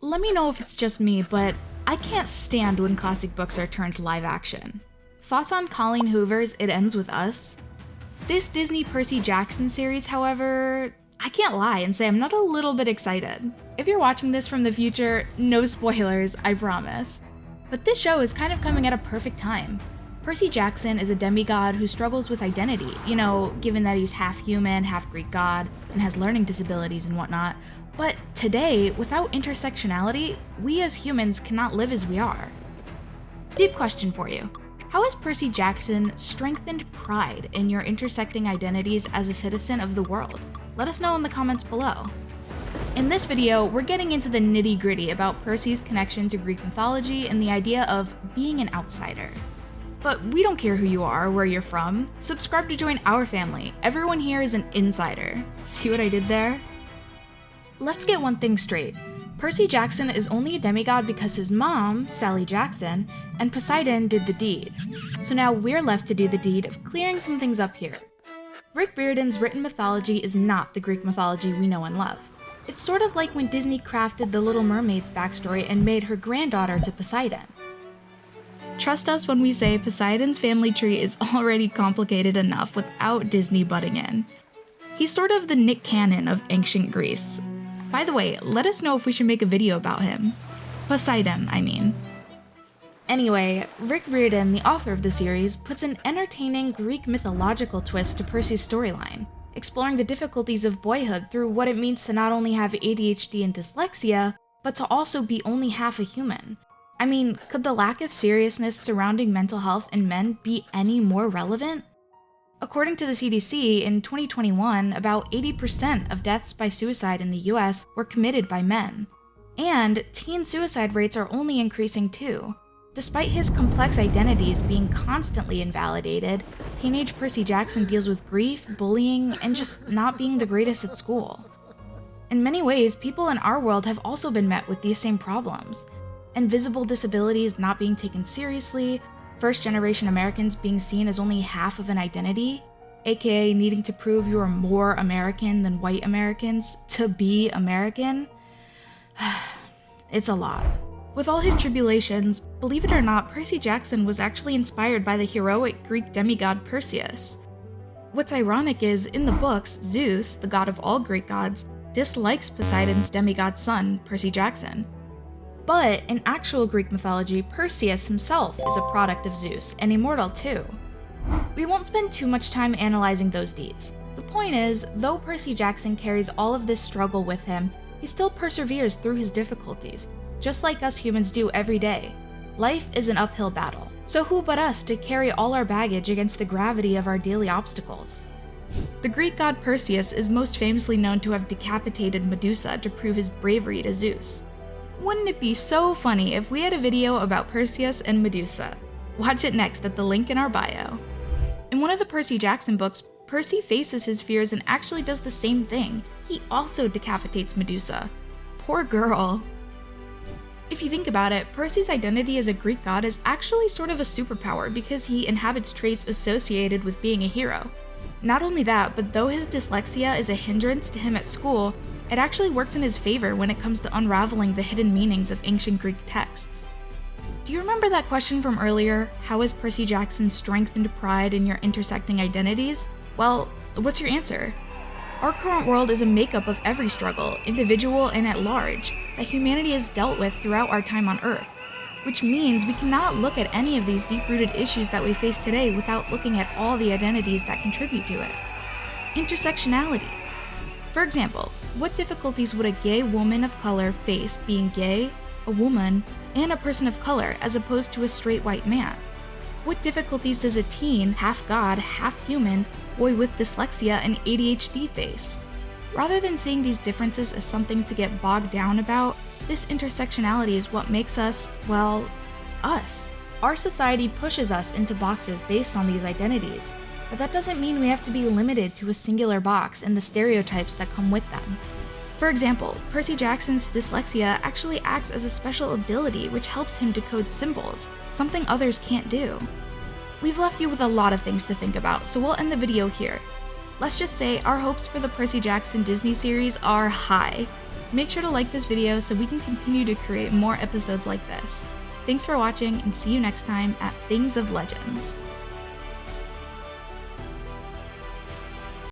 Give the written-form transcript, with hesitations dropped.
Let me know if it's just me, but I can't stand when classic books are turned live action. Thoughts on Colleen Hoover's It Ends With Us? This Disney Percy Jackson series, however, I can't lie and say I'm not a little bit excited. If you're watching this from the future, no spoilers, I promise. But this show is kind of coming at a perfect time. Percy Jackson is a demigod who struggles with identity, given that he's half human, half Greek god, and has learning disabilities and whatnot. But today, without intersectionality, we as humans cannot live as we are. Deep question for you. How has Percy Jackson strengthened pride in your intersecting identities as a citizen of the world? Let us know in the comments below. In this video, we're getting into the nitty-gritty about Percy's connection to Greek mythology and the idea of being an outsider. But we don't care who you are or where you're from. Subscribe to join our family. Everyone here is an insider. See what I did there? Let's get one thing straight. Percy Jackson is only a demigod because his mom, Sally Jackson, and Poseidon did the deed. So now we're left to do the deed of clearing some things up here. Rick Riordan's written mythology is not the Greek mythology we know and love. It's sort of like when Disney crafted the Little Mermaid's backstory and made her granddaughter to Poseidon. Trust us when we say Poseidon's family tree is already complicated enough without Disney butting in. He's sort of the Nick Cannon of ancient Greece. By the way, let us know if we should make a video about him. Poseidon, I mean. Anyway, Rick Riordan, the author of the series, puts an entertaining Greek mythological twist to Percy's storyline, exploring the difficulties of boyhood through what it means to not only have ADHD and dyslexia, but to also be only half a human. I mean, could the lack of seriousness surrounding mental health in men be any more relevant? According to the CDC, in 2021, about 80% of deaths by suicide in the US were committed by men. And teen suicide rates are only increasing too. Despite his complex identities being constantly invalidated, teenage Percy Jackson deals with grief, bullying, and just not being the greatest at school. In many ways, people in our world have also been met with these same problems. Invisible disabilities not being taken seriously, first-generation Americans being seen as only half of an identity, aka needing to prove you are more American than white Americans to be American. It's a lot. With all his tribulations, believe it or not, Percy Jackson was actually inspired by the heroic Greek demigod Perseus. What's ironic is, in the books, Zeus, the god of all Greek gods, dislikes Poseidon's demigod son, Percy Jackson. But in actual Greek mythology, Perseus himself is a product of Zeus, and immortal too. We won't spend too much time analyzing those deeds. The point is, though Percy Jackson carries all of this struggle with him, he still perseveres through his difficulties, just like us humans do every day. Life is an uphill battle, so who but us to carry all our baggage against the gravity of our daily obstacles? The Greek god Perseus is most famously known to have decapitated Medusa to prove his bravery to Zeus. Wouldn't it be so funny if we had a video about Perseus and Medusa? Watch it next at the link in our bio. In one of the Percy Jackson books, Percy faces his fears and actually does the same thing. He also decapitates Medusa. Poor girl. If you think about it, Percy's identity as a Greek god is actually sort of a superpower because he inhabits traits associated with being a hero. Not only that, but though his dyslexia is a hindrance to him at school, it actually works in his favor when it comes to unraveling the hidden meanings of ancient Greek texts. Do you remember that question from earlier? How has Percy Jackson strengthened pride in your intersecting identities? Well, what's your answer? Our current world is a makeup of every struggle, individual and at large, that humanity has dealt with throughout our time on Earth, which means we cannot look at any of these deep-rooted issues that we face today without looking at all the identities that contribute to it. Intersectionality. For example, what difficulties would a gay woman of color face being gay, a woman, and a person of color as opposed to a straight white man? What difficulties does a teen, half god, half human, boy with dyslexia and ADHD face? Rather than seeing these differences as something to get bogged down about, this intersectionality is what makes us, well, us. Our society pushes us into boxes based on these identities, but that doesn't mean we have to be limited to a singular box and the stereotypes that come with them. For example, Percy Jackson's dyslexia actually acts as a special ability which helps him decode symbols, something others can't do. We've left you with a lot of things to think about, so we'll end the video here. Let's just say our hopes for the Percy Jackson Disney series are high. Make sure to like this video so we can continue to create more episodes like this. Thanks for watching, and see you next time at Things of Legends.